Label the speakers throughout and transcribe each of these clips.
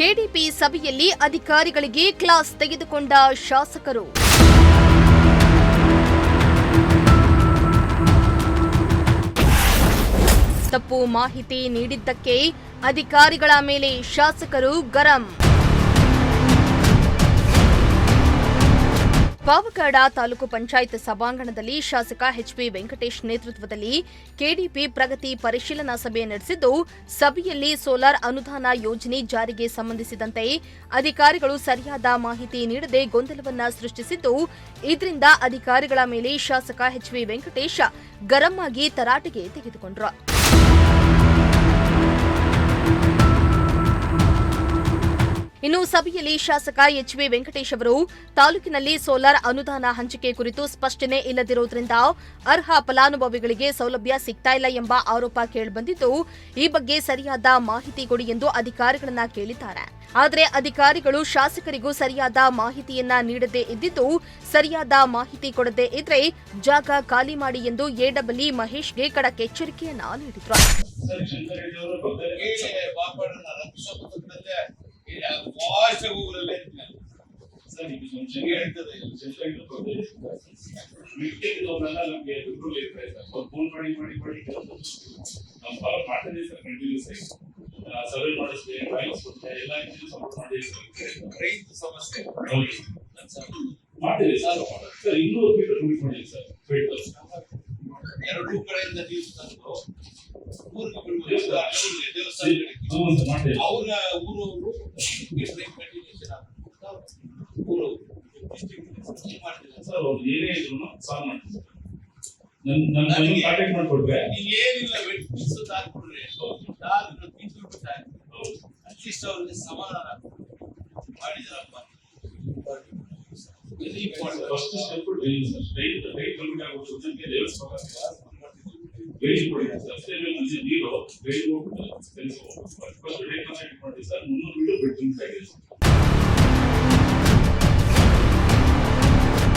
Speaker 1: KDP ಸಭೆಯಲ್ಲಿ ಅಧಿಕಾರಿಗಳಿಗೆ class ತೆಗೆದುಕೊಂಡ ಶಾಸಕರು. ತಪ್ಪು ಮಾಹಿತಿ ನೀಡಿದ್ದಕ್ಕೆ ಅಧಿಕಾರಿಗಳ ಮೇಲೆ ಶಾಸಕರು ಗರಂ. ಪಾವಗಡ ತಾಲೂಕು ಪಂಚಾಯತ್ ಸಭಾಂಗಣದಲ್ಲಿ ಶಾಸಕ ಎಚ್.ಪಿ. ವೆಂಕಟೇಶ್ ನೇತೃತ್ವದಲ್ಲಿ ಕೆಡಿಪಿ ಪ್ರಗತಿ ಪರಿಶೀಲನಾ ಸಭೆ ನಡೆಸಿದ್ದು, ಸಭೆಯಲ್ಲಿ ಸೋಲಾರ್ ಅನುದಾನ ಯೋಜನೆ ಜಾರಿಗೆ ಸಂಬಂಧಿಸಿದಂತೆ ಅಧಿಕಾರಿಗಳು ಸರಿಯಾದ ಮಾಹಿತಿ ನೀಡದೆ ಗೊಂದಲವನ್ನು ಸೃಷ್ಟಿಸಿದ್ದು, ಇದರಿಂದ ಅಧಿಕಾರಿಗಳ ಮೇಲೆ ಶಾಸಕ ಎಚ್.ಪಿ. ವೆಂಕಟೇಶ್ ಗರಂ ಆಗಿ ತರಾಟೆಗೆ ತೆಗೆದುಕೊಂಡರು. ಇನ್ನು ಸಭೆಯಲ್ಲಿ ಶಾಸಕ ಎಚ್.ವಿ. ವೆಂಕಟೇಶ್ ಅವರು ತಾಲೂಕಿನಲ್ಲಿ ಸೋಲಾರ್ ಅನುದಾನ ಹಂಚಿಕೆ ಕುರಿತು ಸ್ಪಷ್ಟನೆ ಇಲ್ಲದಿರುವುದರಿಂದ ಅರ್ಹ ಫಲಾನುಭವಿಗಳಿಗೆ ಸೌಲಭ್ಯ ಸಿಗ್ತಾ ಇಲ್ಲ ಎಂಬ ಆರೋಪ ಕೇಳಿಬಂದಿದ್ದು, ಈ ಬಗ್ಗೆ ಸರಿಯಾದ ಮಾಹಿತಿ ಕೊಡಿ ಎಂದು ಅಧಿಕಾರಿಗಳನ್ನ ಕೇಳಿದ್ದಾರೆ. ಆದರೆ ಅಧಿಕಾರಿಗಳು ಶಾಸಕರಿಗೂ ಸರಿಯಾದ ಮಾಹಿತಿಯನ್ನ ನೀಡದೇ ಇದ್ದಿದ್ದು, ಸರಿಯಾದ ಮಾಹಿತಿ ಕೊಡದೇ ಇದ್ರೆ ಜಾಗ ಖಾಲಿ ಮಾಡಿ ಎಂದು ಎಡಬ್ಲ್ಯೂ ಮಹೇಶ್ಗೆ ಖಡಕ್ ಎಚ್ಚರಿಕೆಯನ್ನ ನೀಡಿದ್ರು.
Speaker 2: ಸರ್ವೆ ಮಾಡಿಸ್ತೆ ಎಲ್ಲ ರೈತ ಸಮಸ್ಯೆ ಮಾಡಿದೆ ಸರ್. ಇನ್ನೂ ಮೀಟರ್ ಮಾಡಿದೆ ಸರ್. 2 ಕಡೆಯಿಂದ ನೀವು ತಂದು ಊರಿಗೆ ಬಿಡುವ ದೇವಸ್ಥಾನಗಳಿಗೆ ಅವರ ಊರವರು ಸರ್. ಅವ್ರು ಏನೇ ಇದ್ರು ಸಾಲ್ವ್ ಮಾಡ್ತೀವಿ. ನನ್ನ ಕಾಂಟ್ಯಾಕ್ಟ್ ಮಾಡ್ಕೊಡ್ರೆ ಏನಿಲ್ಲ ಹಾಕ್ಬಿಡ್ರಿ. ಅಟ್ಲೀಸ್ಟ್ ಅವ್ರಿಗೆ ಸಮಾಧಾನ ಮಾಡಿದ್ರಪ್ಪ. ಫಸ್ಟ್ ಸ್ಟೆಪ್ ರೈಟ್ ಕಮಿಟಿ ಆಗೋದು ದೇವಸ್ಥಾನ ವೇಜ್ ಕೊಡಿ ಸರ್. ಅಷ್ಟೇ ನೀರು ವೇಜ್ ಫಸ್ಟ್ ರೈಟ್ ಕಮಿಟಿ ಮಾಡಿ ಸರ್. 300 ಮೀಟರ್ ಬಿಟ್ಟು ಆಗಿದೆ.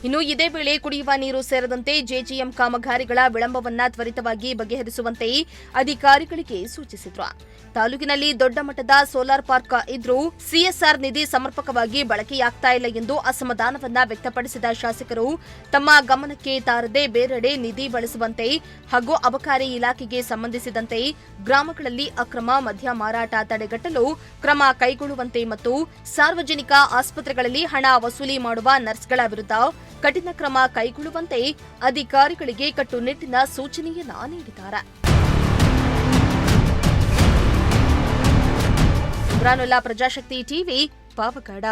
Speaker 1: ಇನ್ನು ಇದೇ ವೇಳೆ ಕುಡಿಯುವ ನೀರು ಸೇರಿದಂತೆ ಜೆಜಿಎಂ ಕಾಮಗಾರಿಗಳ ವಿಳಂಬವನ್ನ ತ್ವರಿತವಾಗಿ ಬಗೆಹರಿಸುವಂತೆ ಅಧಿಕಾರಿಗಳಿಗೆ ಸೂಚಿಸಿದ್ರು. ತಾಲೂಕಿನಲ್ಲಿ ದೊಡ್ಡ ಮಟ್ಟದ ಸೋಲಾರ್ ಪಾರ್ಕ್ ಇದ್ರೂ ಸಿಎಸ್ಆರ್ ನಿಧಿ ಸಮರ್ಪಕವಾಗಿ ಬಳಕೆಯಾಗ್ತಾ ಇಲ್ಲ ಎಂದು ಅಸಮಾಧಾನವನ್ನ ವ್ಯಕ್ತಪಡಿಸಿದ ಶಾಸಕರು ತಮ್ಮ ಗಮನಕ್ಕೆ ತಾರದೆ ಬೇರೆಡೆ ನಿಧಿ ಬಳಸುವಂತೆ ಹಾಗೂ ಅಬಕಾರಿ ಇಲಾಖೆಗೆ ಸಂಬಂಧಿಸಿದಂತೆ ಗ್ರಾಮಗಳಲ್ಲಿ ಅಕ್ರಮ ಮದ್ಯ ಮಾರಾಟ ತಡೆಗಟ್ಟಲು ಕ್ರಮ ಕೈಗೊಳ್ಳುವಂತೆ ಮತ್ತು ಸಾರ್ವಜನಿಕ ಆಸ್ಪತ್ರೆಗಳಲ್ಲಿ ಹಣ ವಸೂಲಿ ಮಾಡುವ ನರ್ಸ್ಗಳ ವಿರುದ್ಧ ಕಠಿಣ ಕ್ರಮ ಕೈಗೊಳ್ಳುವಂತೆ ಅಧಿಕಾರಿಗಳಿಗೆ ಕಟ್ಟುನಿಟ್ಟಿನ ಸೂಚನೆಯನ್ನ ನೀಡಿದ್ದಾರೆ. ಇಮ್ರಾನುಲ್ಲಾ, ಪ್ರಜಾಶಕ್ತಿ ಟಿವಿ, ಪಾವಗಡ.